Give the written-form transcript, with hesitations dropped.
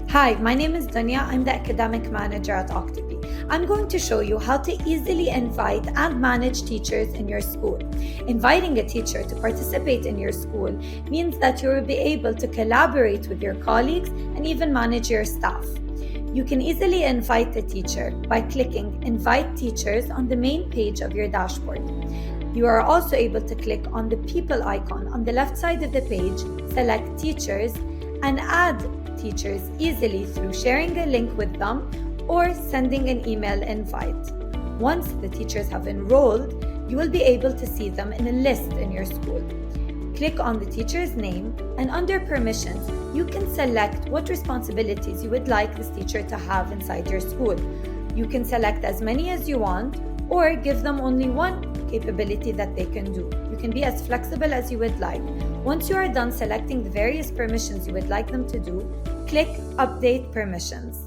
Hi, my name is Dunya. I'm the Academic Manager at OKTOPI. I'm going to show you how to easily invite and manage teachers in your school. Inviting a teacher to participate in your school means that you will be able to collaborate with your colleagues and even manage your staff. You can easily invite a teacher by clicking Invite Teachers on the main page of your dashboard. You are also able to click on the People icon on the left side of the page, select Teachers, and add teachers easily through sharing a link with them or sending an email invite. Once the teachers have enrolled, you will be able to see them in a list in your school. Click on the teacher's name, and under Permissions, you can select what responsibilities you would like this teacher to have inside your school. You can select as many as you want or give them only one capability that they can do. You can be as flexible as you would like. Once you are done selecting the various permissions you would like them to do, click Update Permissions.